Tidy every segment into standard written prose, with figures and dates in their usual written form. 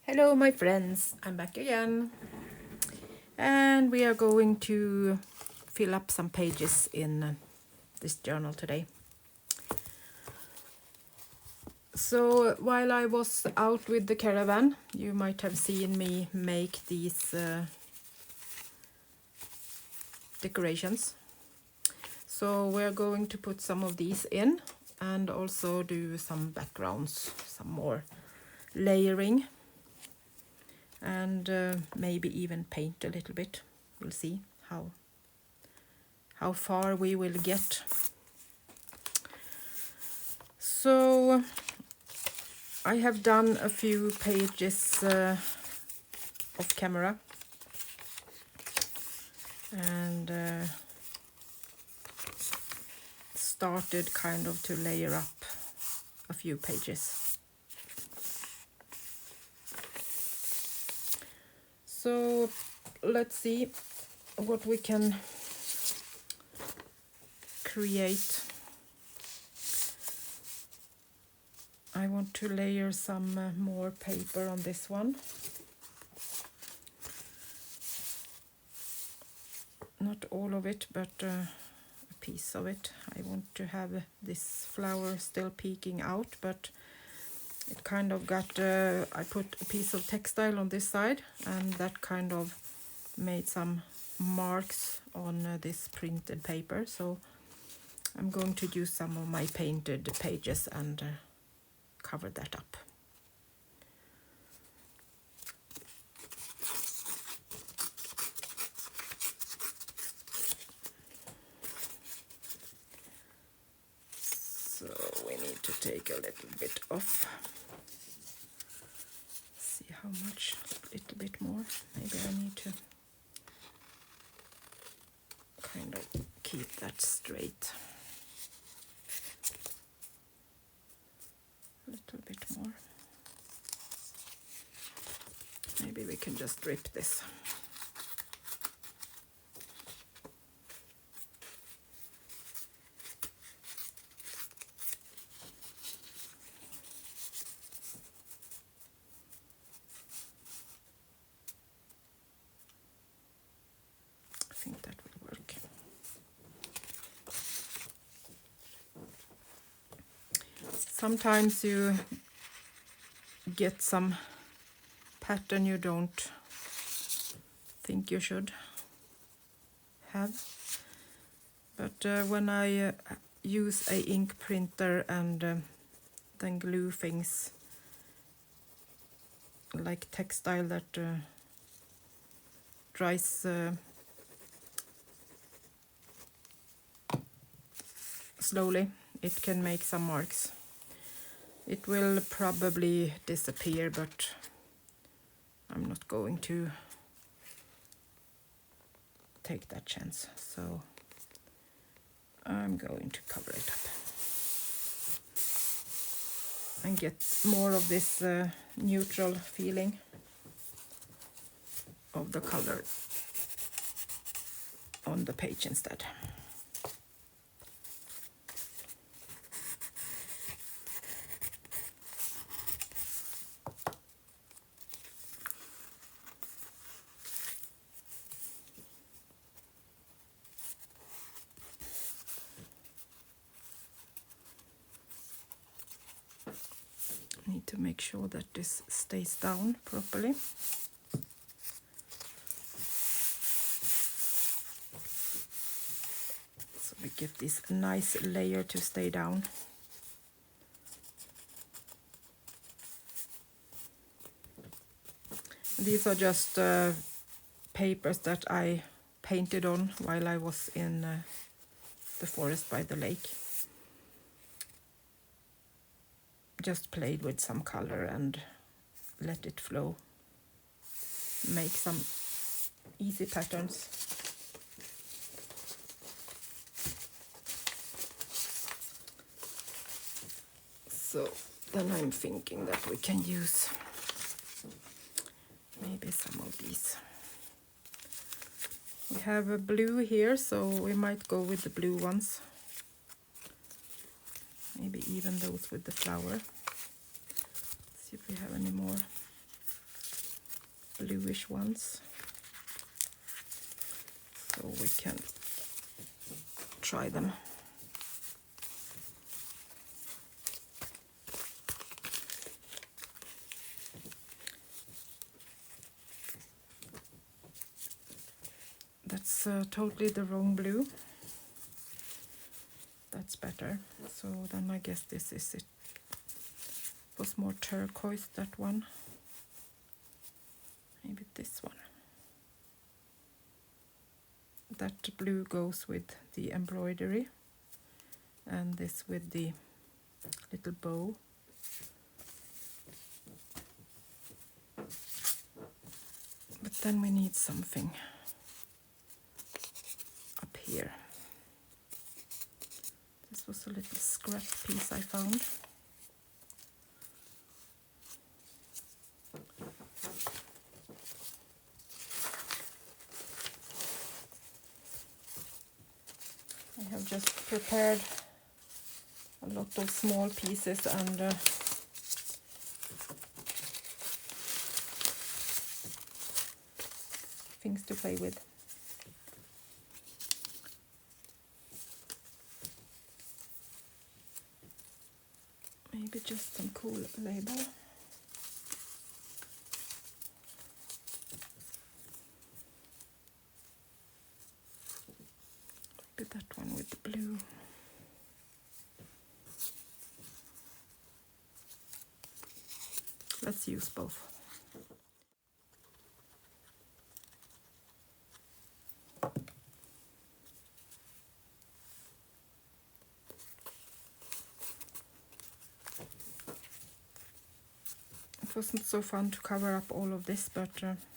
Hello my friends, I'm back again and we are going to fill up some pages in this journal today. So while I was out with the caravan, you might have seen me make these decorations. So we're going to put some of these in and also do some backgrounds, some more layering. And maybe even paint a little bit. We'll see how far we will get. So I have done a few pages off camera and started kind of to layer up a few pages. So let's see what we can create. I want to layer some more paper on this one. Not all of it, but a piece of it. I want to have this flower still peeking out, but it kind of got, I put a piece of textile on this side and that kind of made some marks on this printed paper. So I'm going to use some of my painted pages and cover that up. So we need to take a little bit off. See how much, a little bit more. Maybe I need to kind of keep that straight. A little bit more. Maybe we can just rip this. I think that will work. Sometimes you get some pattern you don't think you should have, but when I use a ink printer and then glue things like textile that dries slowly, it can make some marks. It will probably disappear, but I'm not going to take that chance, so I'm going to cover it up and get more of this neutral feeling of the color on the page instead. Need to make sure that this stays down properly. So we get this nice layer to stay down. These are just papers that I painted on while I was in the forest by the lake. Just played with some color and let it flow. Make some easy patterns. So then I'm thinking that we can use maybe some of these. We have a blue here, so we might go with the blue ones. Maybe even those with the flower. See if we have any more. bluish ones, so we can try them. That's totally the wrong blue. That's better. So then I guess this is it. Was more turquoise, that one. Maybe this one. That blue goes with the embroidery, and this with the little bow. But then we need something up here. This was a little scrap piece I found. I have just prepared a lot of small pieces and things to play with. Maybe just some cool label. Maybe that one with the blue. Let's use both. It wasn't so fun to cover up all of this, but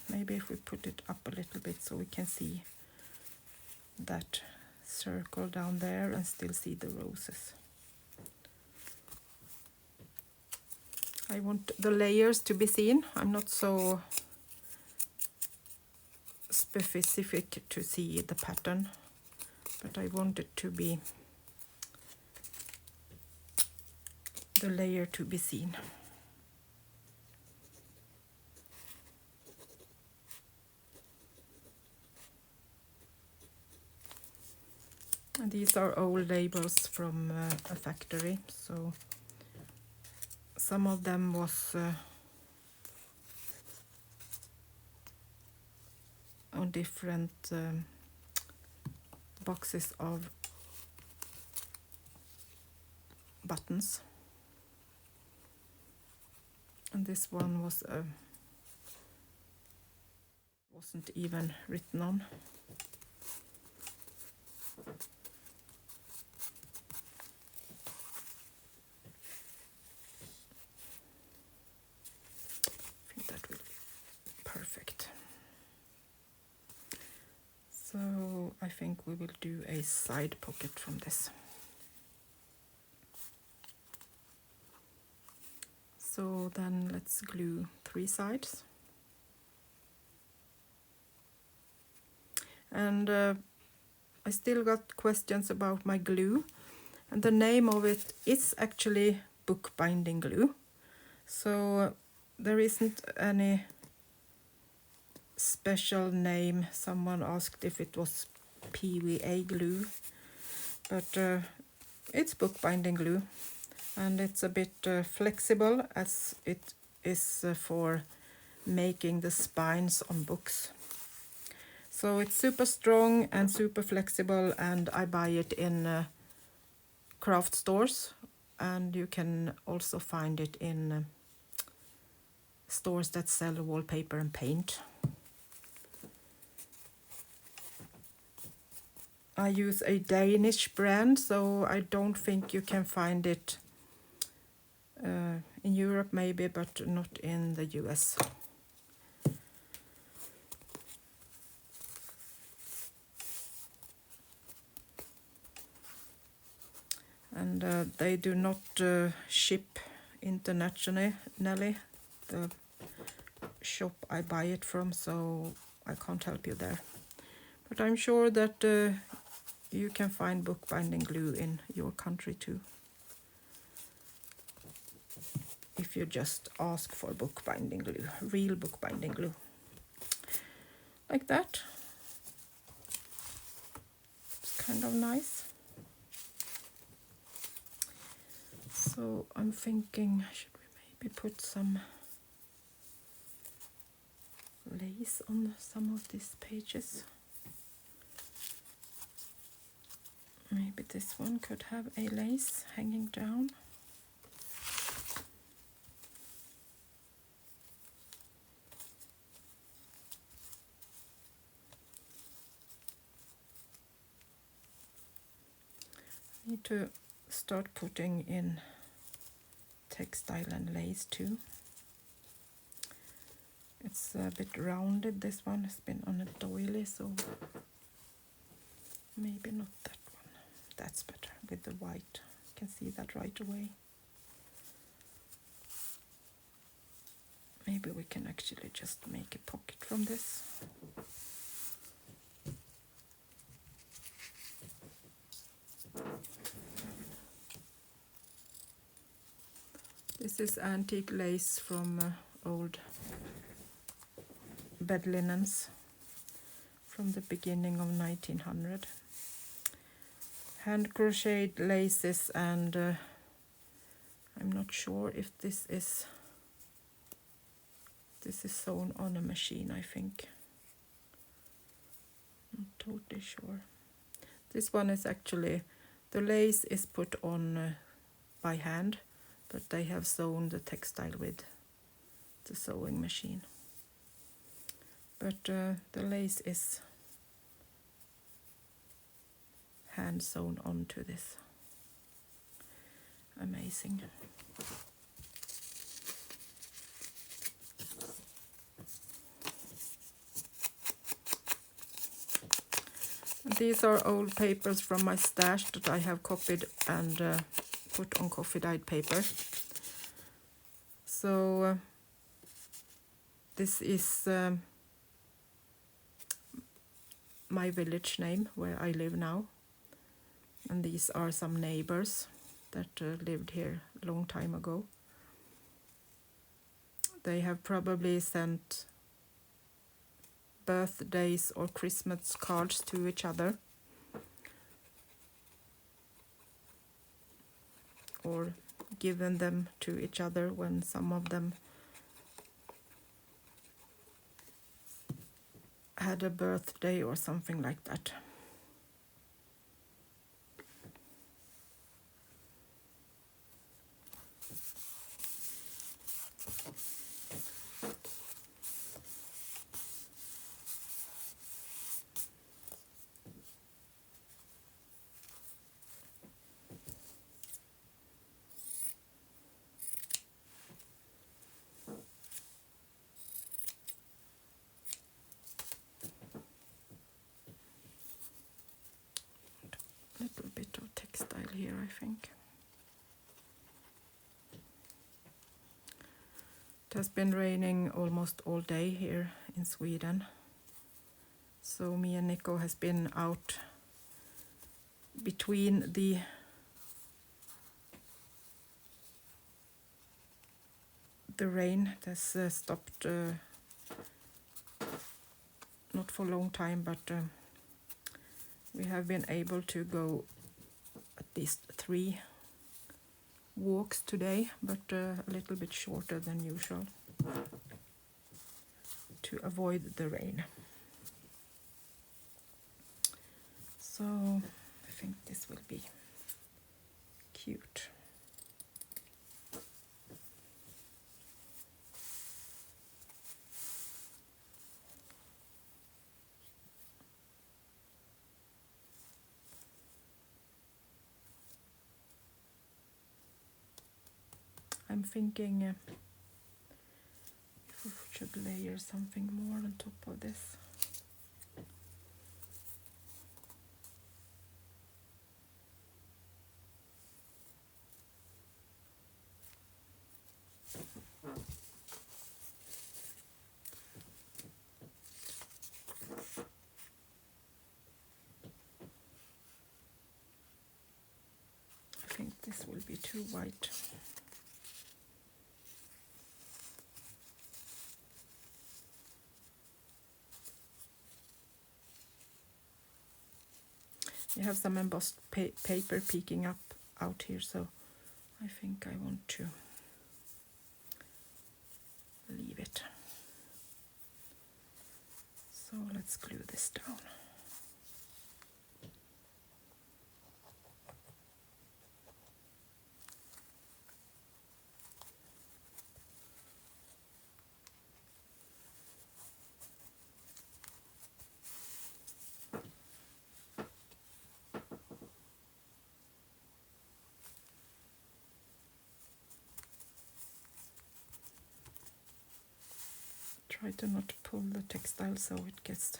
maybe if we put it up a little bit so we can see that circle down there and still see the roses. I want the layers to be seen. I'm not so specific to see the pattern, but I want it to be the layer to be seen. And these are old labels from a factory, so some of them was on different boxes of buttons, and this one was wasn't even written on. I think that will be perfect. So I think we will do a side pocket from this. So then let's glue 3 sides. And I still got questions about my glue, and the name of it is actually bookbinding glue. So there isn't any special name. Someone asked if it was PVA glue, but it's bookbinding glue, and it's a bit flexible as it is for making the spines on books. So it's super strong and super flexible, and I buy it in craft stores, and you can also find it in stores that sell wallpaper and paint. I use a Danish brand, so I don't think you can find it in Europe maybe, but not in the US. And they do not ship internationally, the shop I buy it from, so I can't help you there. But I'm sure that you can find bookbinding glue in your country too, if you just ask for bookbinding glue, real bookbinding glue. like that. It's kind of nice. So I'm thinking, should we maybe put some lace on some of these pages? Maybe this one could have a lace hanging down. Need to start putting in textile and lace too. It's a bit rounded, this one has been on a doily, so maybe not that one. That's better with the white. You can see that right away. Maybe we can actually just make a pocket from this. This is antique lace from old bed linens from the beginning of 1900. Hand crocheted laces, and I'm not sure if this is sewn on a machine, I think. Not totally sure. This one is actually, the lace is put on by hand, but they have sewn the textile with the sewing machine. But the lace is hand sewn onto this. Amazing. These are old papers from my stash that I have copied and put on coffee dyed paper. So this is my village name where I live now, and these are some neighbors that lived here a long time ago. They have probably sent birthdays or Christmas cards to each other, or given them to each other when some of them had a birthday or something like that. Little bit of textile here, I think. It has been raining almost all day here in Sweden, so me and Nico has been out between the rain. It has stopped, not for a long time, but we have been able to go at least 3 walks today, but a little bit shorter than usual to avoid the rain. So I think this will be cute. I'm thinking if we should layer something more on top of this. I think this will be too white. You have some embossed paper peeking up out here, so I think I want to leave it. So let's glue this down. Try to not pull the textile so it gets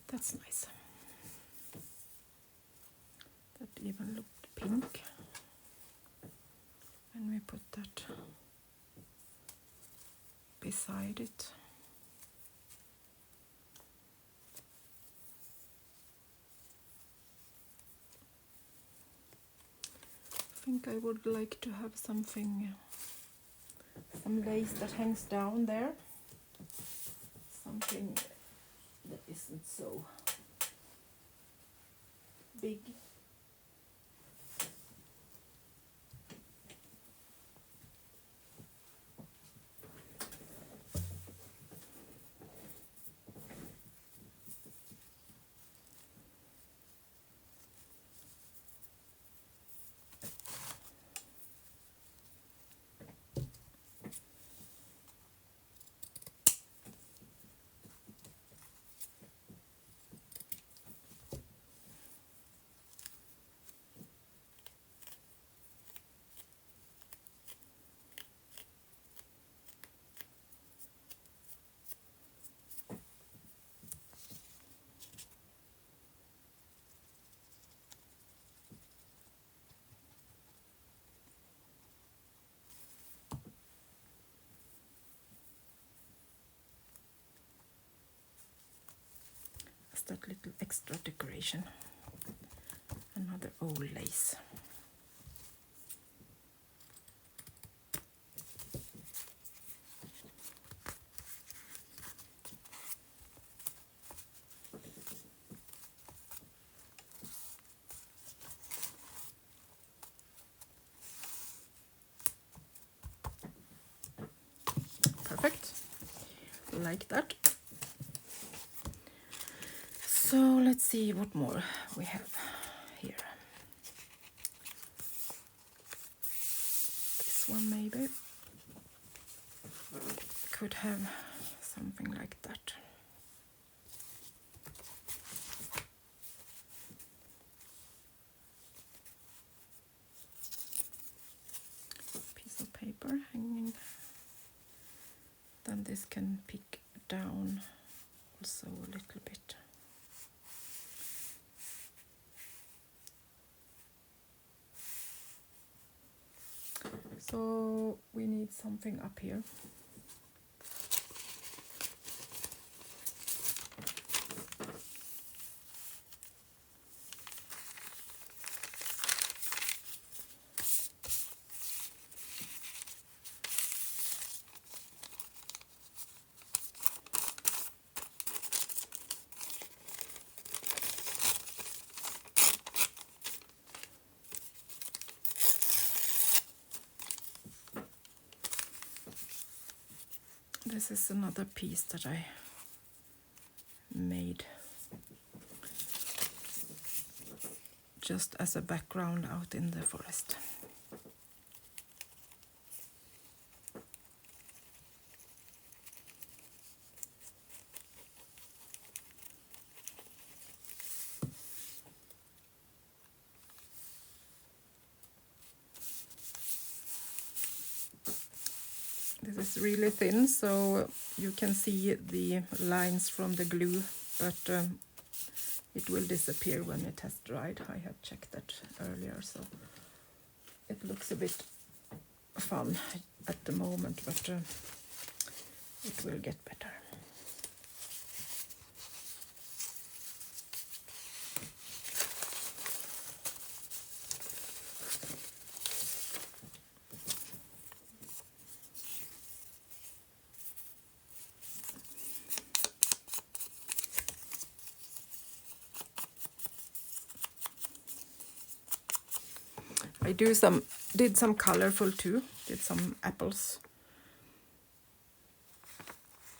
that's nice. That even looked pink when we put that beside it. I think I would like to have something, some lace that hangs down there. Something that isn't so big. That little extra decoration. Another old lace. Perfect. Like that. So let's see what more we have here. This one maybe could have something like that. Piece of paper hanging. Then this can peek down also a little bit. So we need something up here. This is another piece that I made just as a background out in the forest. This is really thin, so you can see the lines from the glue, but it will disappear when it has dried. I have checked that earlier, so it looks a bit fun at the moment, but it will get better. I did some colorful too, did some apples.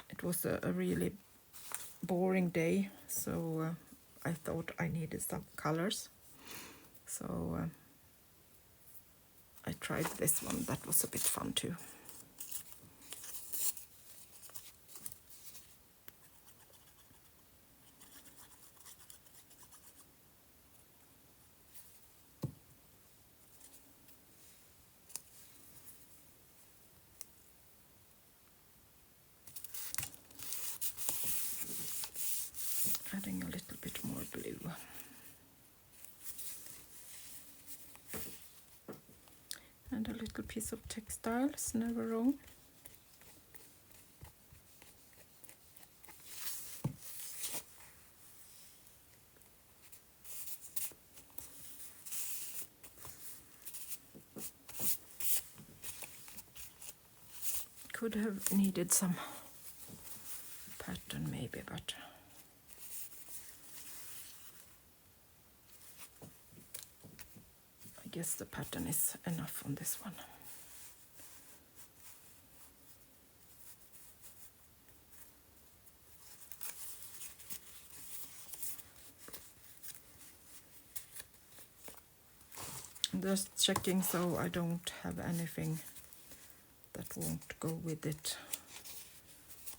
It was a really boring day, so I thought I needed some colors. So I tried this one, that was a bit fun too. Adding a little bit more blue. And a little piece of textile, it's never wrong. Could have needed some pattern maybe, but I guess the pattern is enough on this one. Just checking so I don't have anything that won't go with it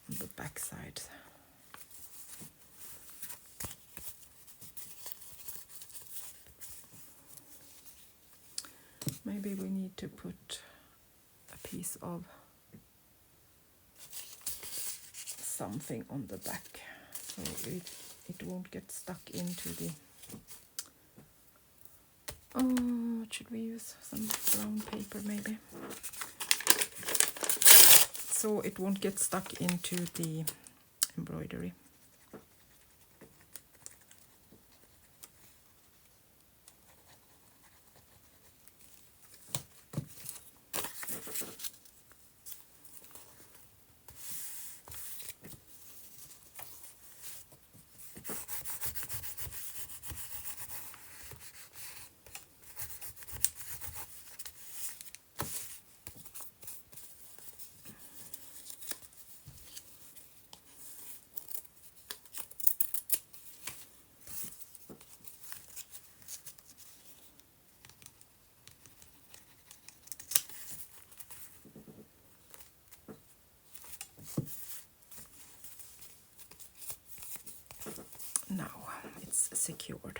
on the back side. Maybe we need to put a piece of something on the back so it won't get stuck into the... Oh, should we use some brown paper maybe? So it won't get stuck into the embroidery. Now it's secured.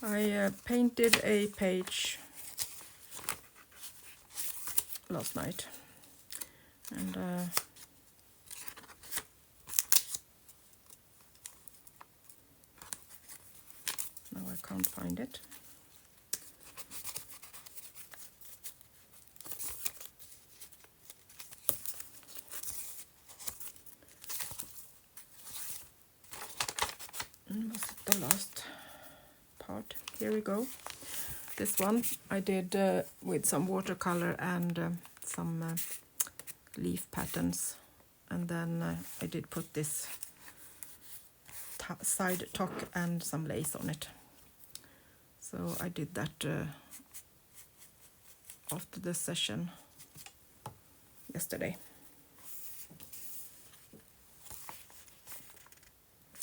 I painted a page last night, and now I can't find it. Was it the last part? Here we go. This one I did with some watercolor and some leaf patterns, and then I did put this side tuck and some lace on it. So I did that after the session yesterday.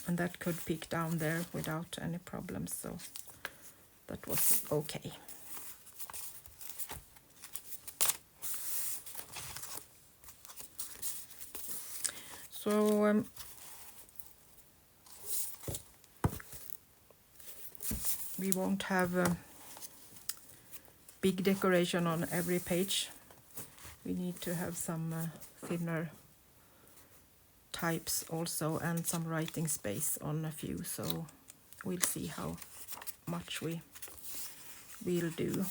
And that could peek down there without any problems, so that was okay. So we won't have a big decoration on every page. We need to have some thinner types also, and some writing space on a few, so we'll see how much we will do.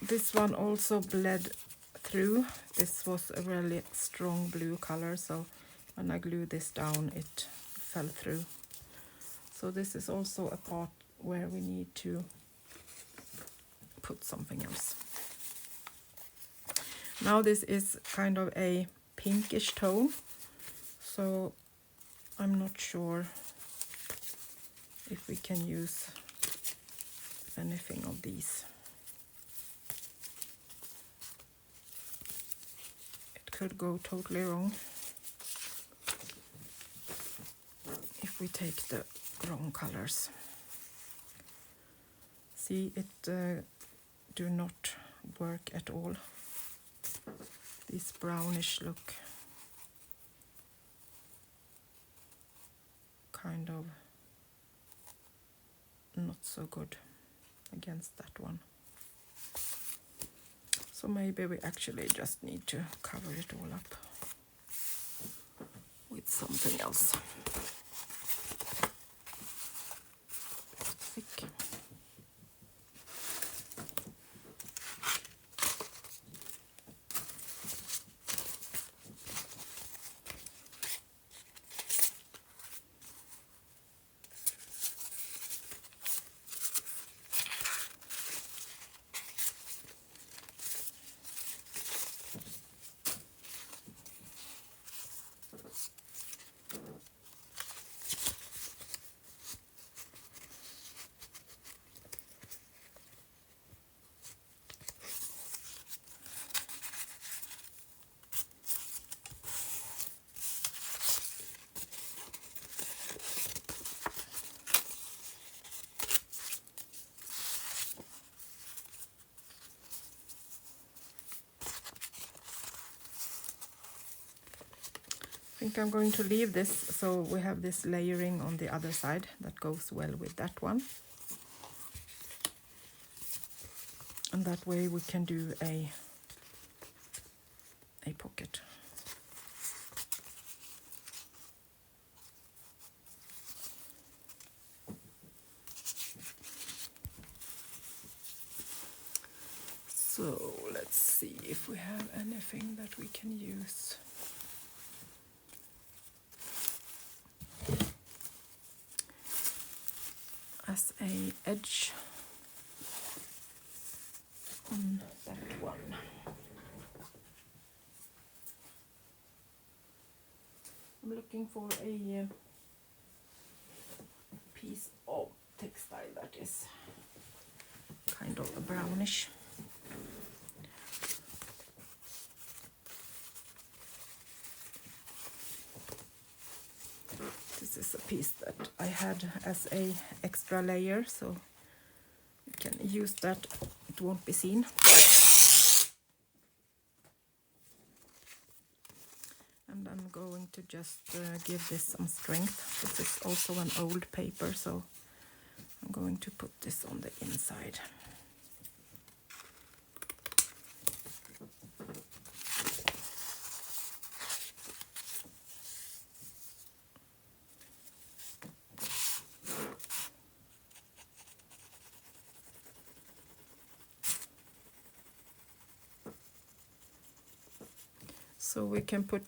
This one also bled through. This was a really strong blue color, so when I glued this down it fell through. So this is also a part where we need to put something else. Now this is kind of a pinkish tone, so I'm not sure if we can use anything of these. It could go totally wrong if we take the wrong colors. See, it do not work at all. This brownish look kind of not so good against that one. So maybe we actually just need to cover it all up with something else. Thick. I think I'm going to leave this so we have this layering on the other side that goes well with that one. And that way we can do a pocket. So let's see if we have anything that we can use. As a edge on that one. I'm looking for a piece of textile that is kind of a brownish. This is a piece that I had as a extra layer, so you can use that, it won't be seen. And I'm going to just give this some strength. This is also an old paper, so I'm going to put this on the inside. So we can put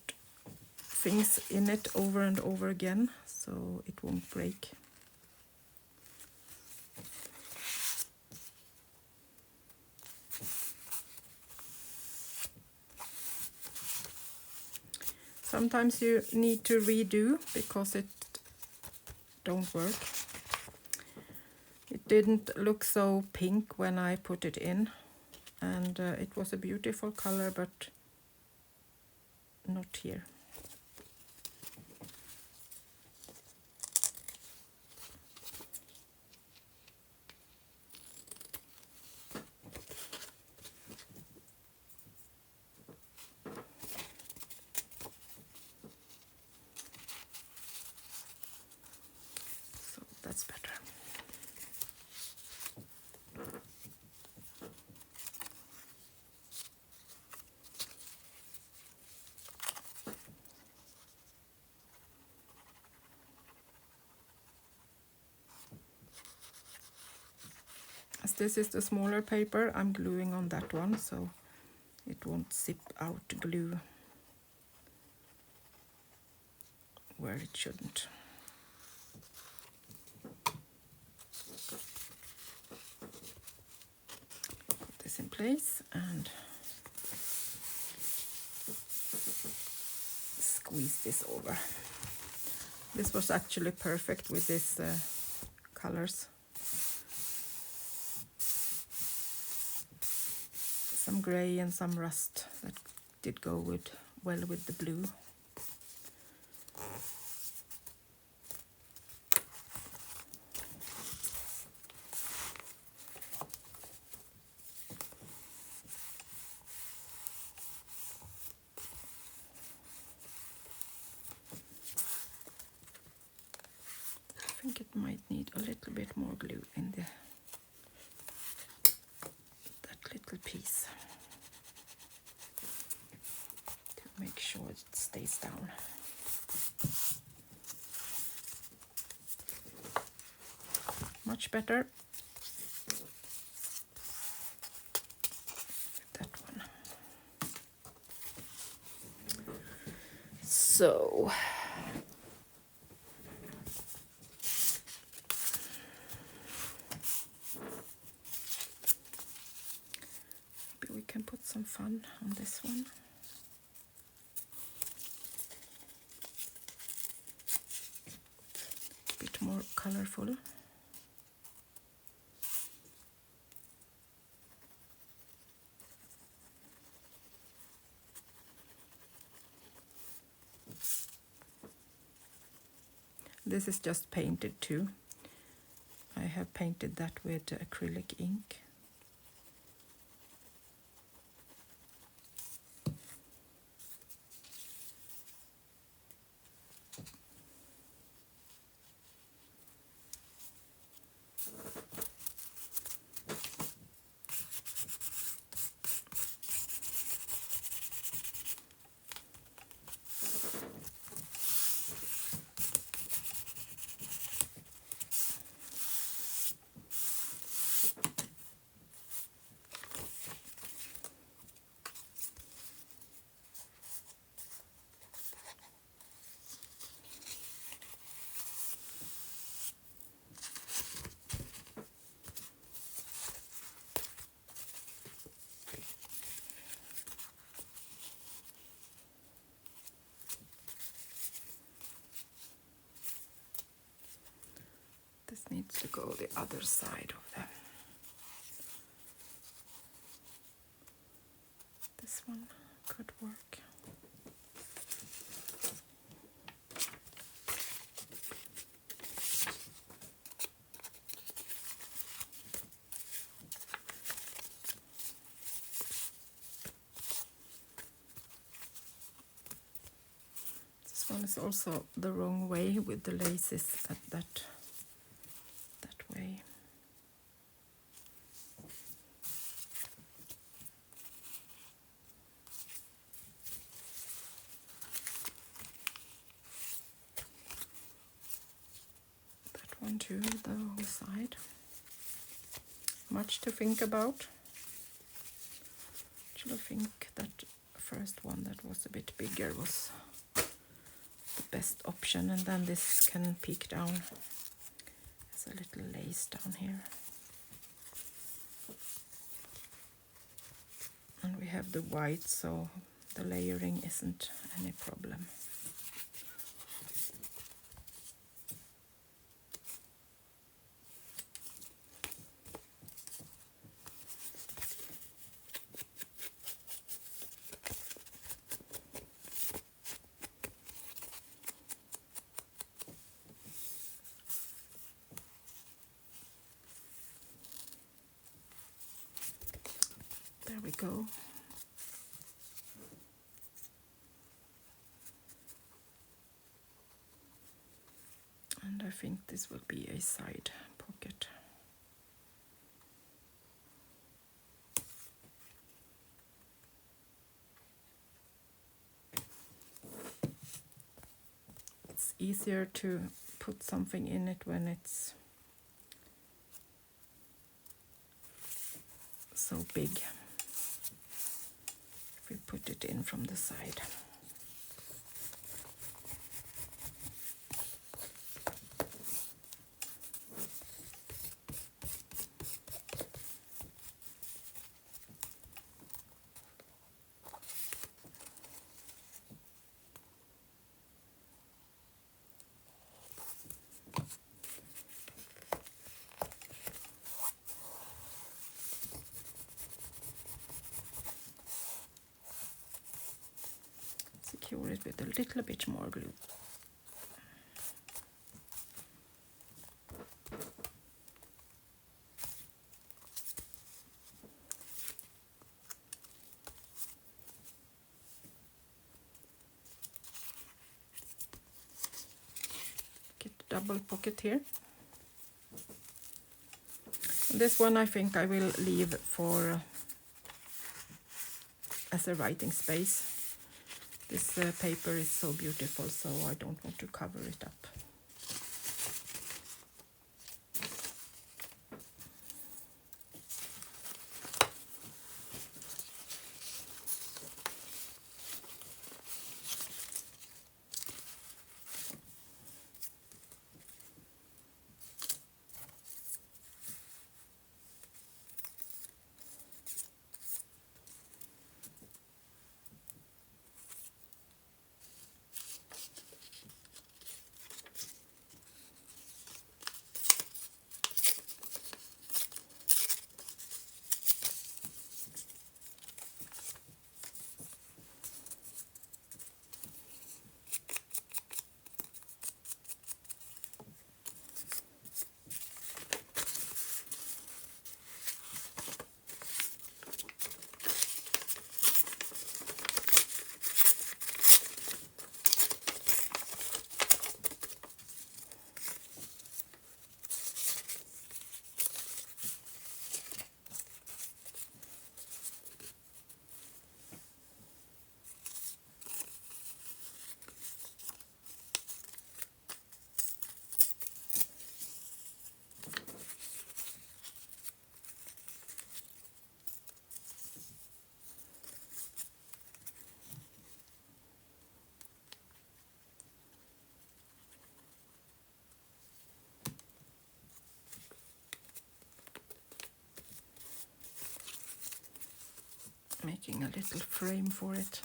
things in it over and over again, so it won't break. sometimes you need to redo because it don't work. It didn't look so pink when I put it in, and it was a beautiful color, but not here. So that's better. As this is the smaller paper, I'm gluing on that one so it won't zip out glue where it shouldn't. Put this in place and squeeze this over. This was actually perfect with these colors. Some gray and some rust that did go well with the blue. I think it might need a little bit more glue in that little piece to make sure it stays down. Much better. That one. So maybe we can put some fun on this one. A bit more colorful. This is just painted too. I have painted that with acrylic ink. This needs to go the other side of them. This one could work. This one is also the wrong way with the laces at that way. That one too, the whole side. Much to think about. Actually, I think that first one that was a bit bigger was the best option, and then this can peek down. There's a little lace down here. And we have the white, so the layering isn't any problem. go. And I think this will be a side pocket. It's easier to put something in it when it's so big. If we put it in from the side. Secure it with a little bit more glue. Get a double pocket here. This one I think I will leave for as a writing space. This paper is so beautiful, so I don't want to cover it up. Making a little frame for it.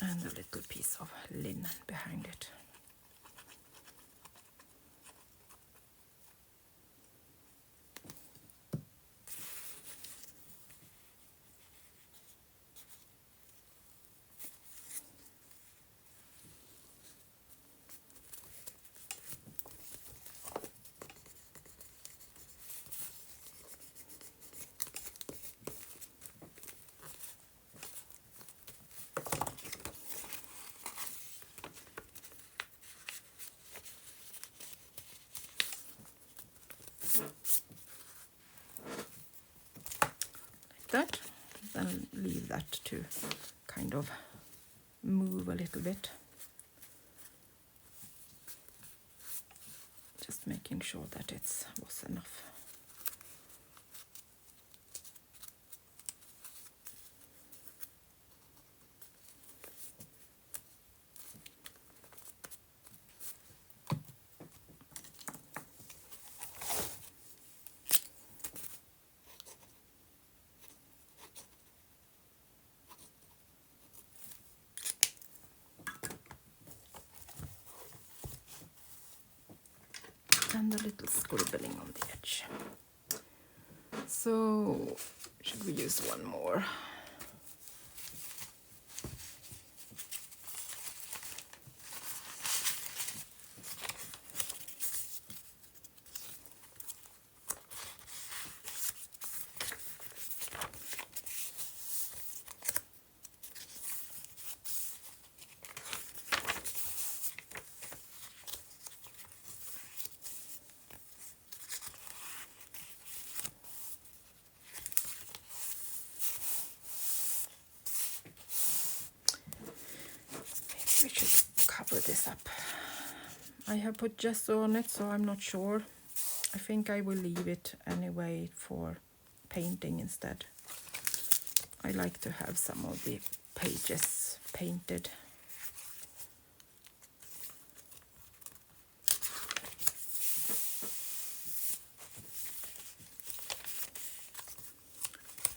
And a little piece of linen behind it. That, then leave that to kind of move a little bit. Just making sure that it was enough. and a little scribbling on the edge. So should we use one more? We should cover this up. I have put gesso on it, so I'm not sure. I think I will leave it anyway for painting instead. I like to have some of the pages painted.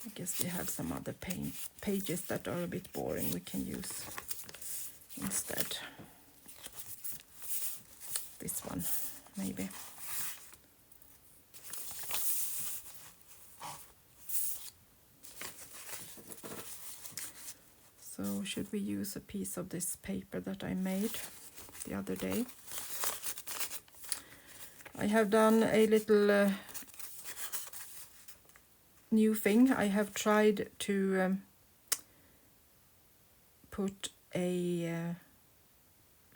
I guess we have some other pages that are a bit boring we can use instead. This one, maybe. So should we use a piece of this paper that I made the other day? I have done a little new thing. I have tried to put a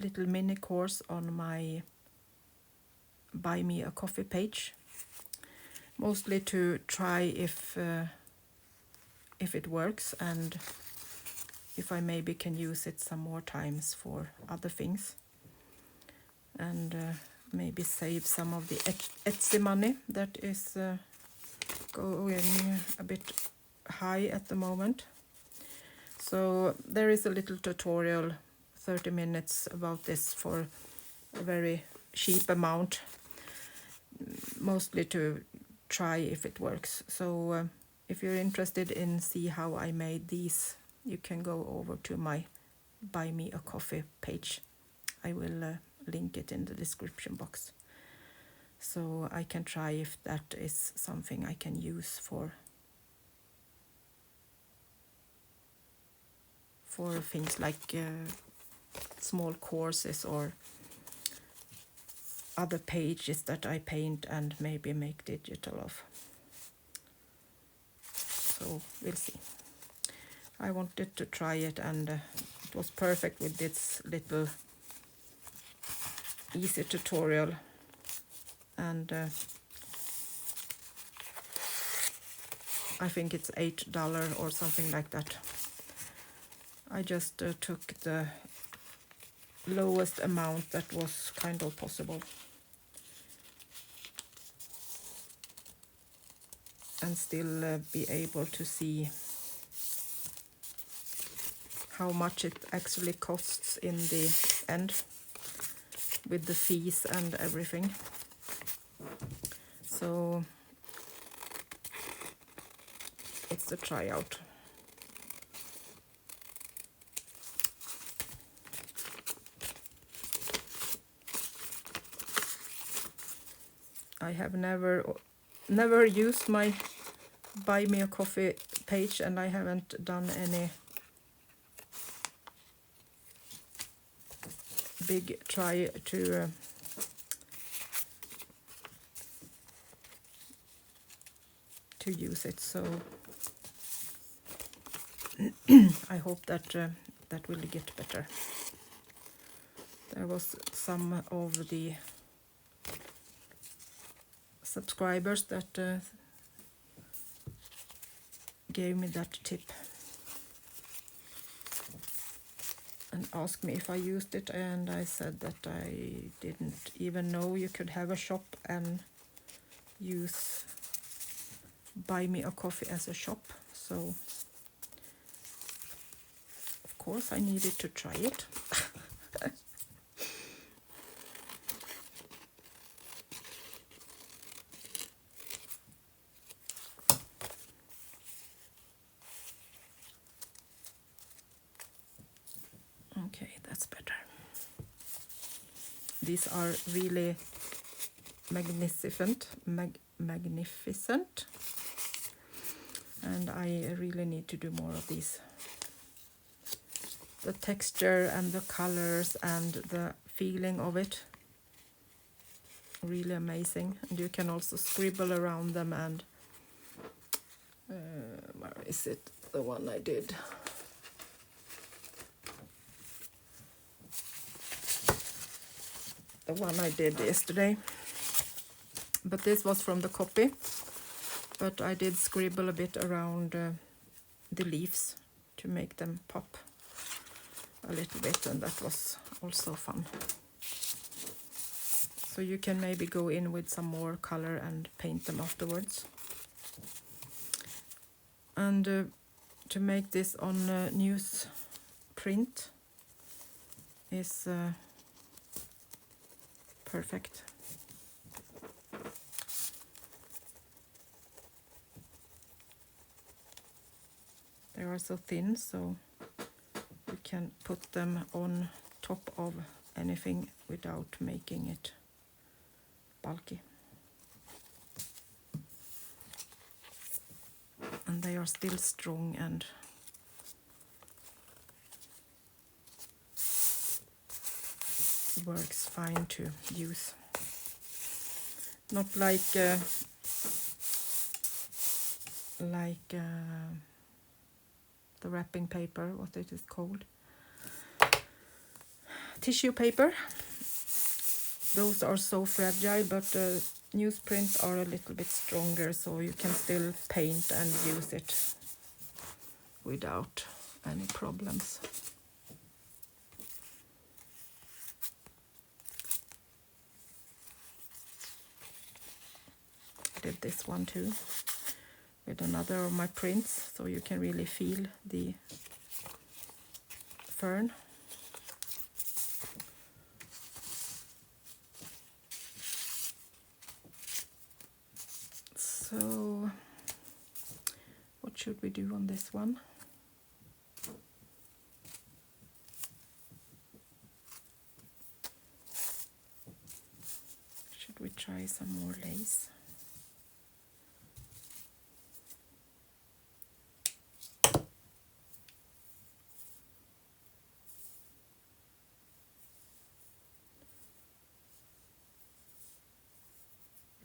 little mini course on my Buy Me a Coffee page, mostly to try if it works and if I maybe can use it some more times for other things, and maybe save some of the Etsy money that is going a bit high at the moment. So there is a little tutorial, 30 minutes, about this for a very cheap amount, mostly to try if it works. So if you're interested in see how I made these, you can go over to my Buy Me a Coffee page. I will link it in the description box, so I can try if that is something I can use for things like small courses or other pages that I paint and maybe make digital of. So we'll see. I wanted to try it, and it was perfect with this little easy tutorial, and I think it's $8 or something like that. I just took the lowest amount that was kind of possible, and still be able to see how much it actually costs in the end with the fees and everything. So it's a tryout. I have never used my Buy Me a Coffee page, and I haven't done any big try to use it, so I hope that that will get better. There was some of the subscribers that gave me that tip and asked me if I used it, and I said that I didn't even know you could have a shop and use Buy Me a Coffee as a shop. So of course I needed to try it. Okay, that's better. These are really magnificent, magnificent, and I really need to do more of these. The texture and the colors and the feeling of it, really amazing. And you can also scribble around them, and where is it, the one I did? The one I did yesterday, but this was from the copy, but I did scribble a bit around the leaves to make them pop a little bit, and that was also fun. So you can maybe go in with some more color and paint them afterwards. And to make this on newsprint is perfect. They are so thin, so you can put them on top of anything without making it bulky. And they are still strong and works fine to use. Not like the wrapping paper, what it is called, tissue paper. Those are so fragile, but newsprint are a little bit stronger, so you can still paint and use it without any problems. I did this one too with another of my prints, so you can really feel the fern. So what should we do on this one? Should we try some more lace?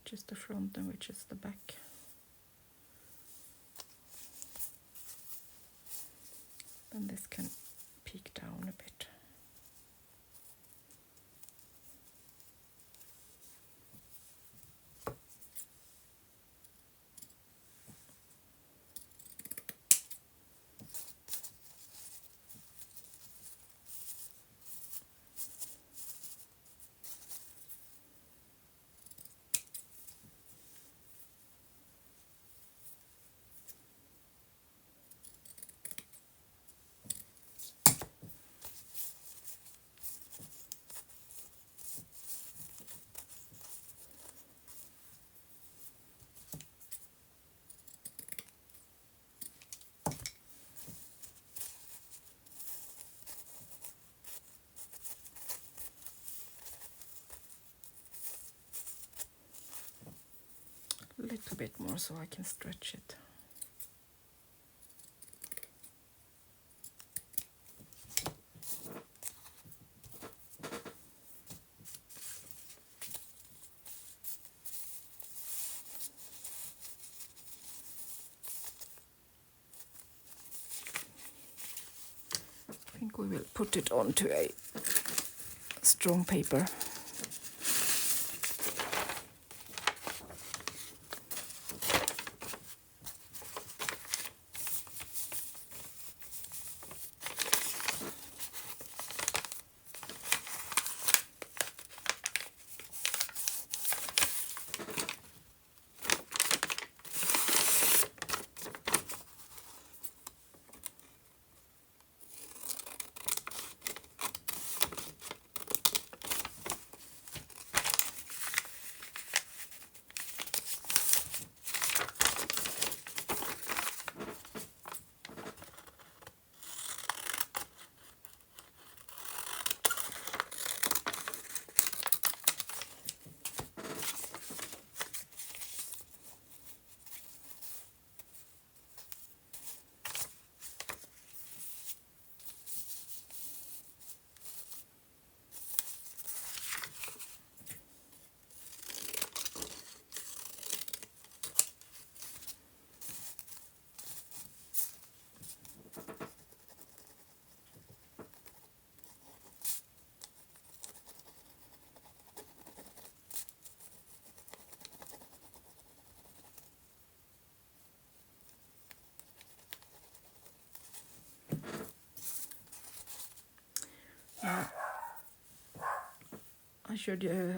Which is the front and which is the back? Then this can peek down a bit. A little bit more so I can stretch it. I think we will put it onto a strong paper.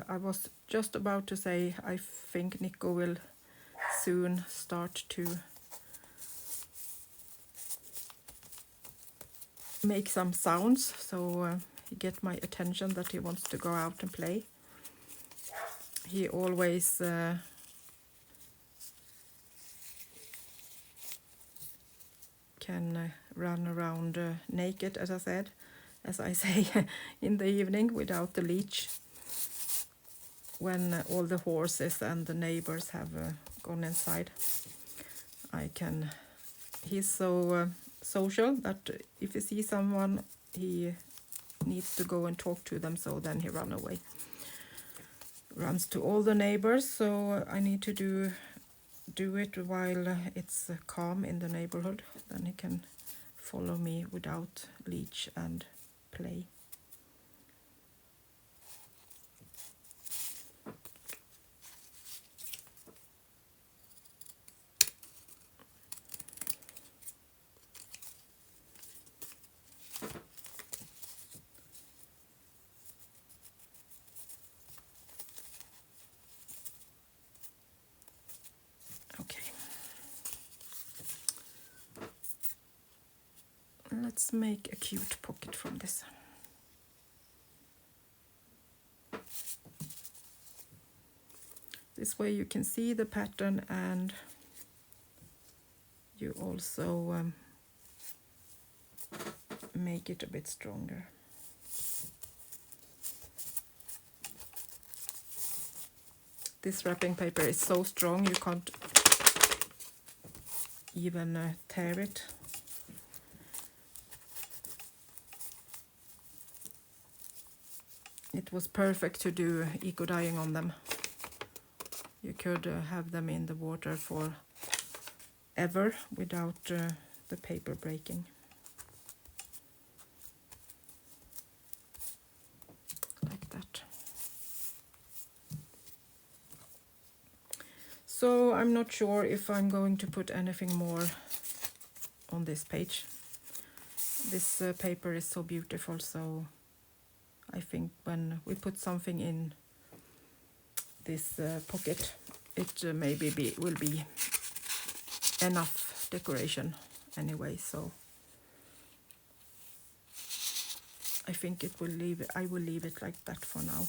I was just about to say I think Nico will soon start to make some sounds, so he get my attention that he wants to go out and play. He always can run around naked, as I say, in the evening without the leash, when all the horses and the neighbors have gone inside. He's so social that if he sees someone, he needs to go and talk to them, so then he runs to all the neighbors. So I need to do it while it's calm in the neighborhood, then he can follow me without leash and play. Okay. Let's make a cute pocket from this. This way you can see the pattern, and you also make it a bit stronger. This wrapping paper is so strong you can't even tear it. It was perfect to do eco dyeing on them. You could have them in the water for ever without the paper breaking. Like that. So I'm not sure if I'm going to put anything more on this page. This paper is so beautiful, so I think when we put something in this pocket, it maybe will be enough decoration anyway, so I think I will leave it like that for now.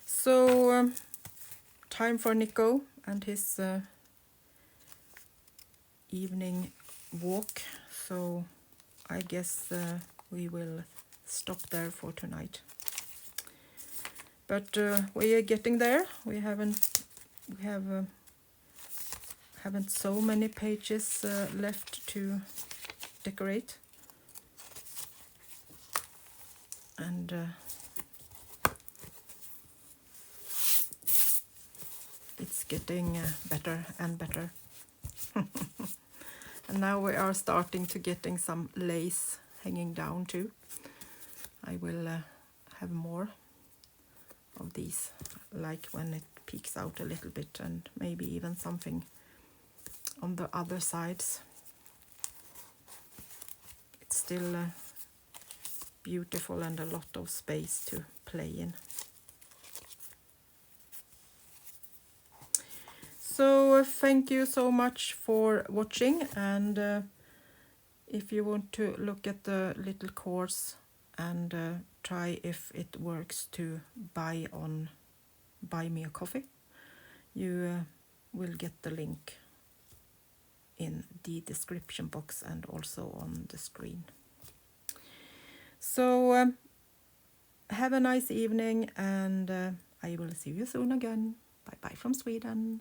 So time for Nico and his evening walk, so I guess we will stop there for tonight. But we are getting there. We haven't so many pages left to decorate, and it's getting better and better. And now we are starting to getting some lace hanging down too. I will have more of these, like when it peeks out a little bit, and maybe even something on the other sides. It's still beautiful and a lot of space to play in. So thank you so much for watching, and if you want to look at the little course and try if it works to buy me a coffee, you will get the link in the description box and also on the screen. So have a nice evening, and I will see you soon again. Bye bye from Sweden.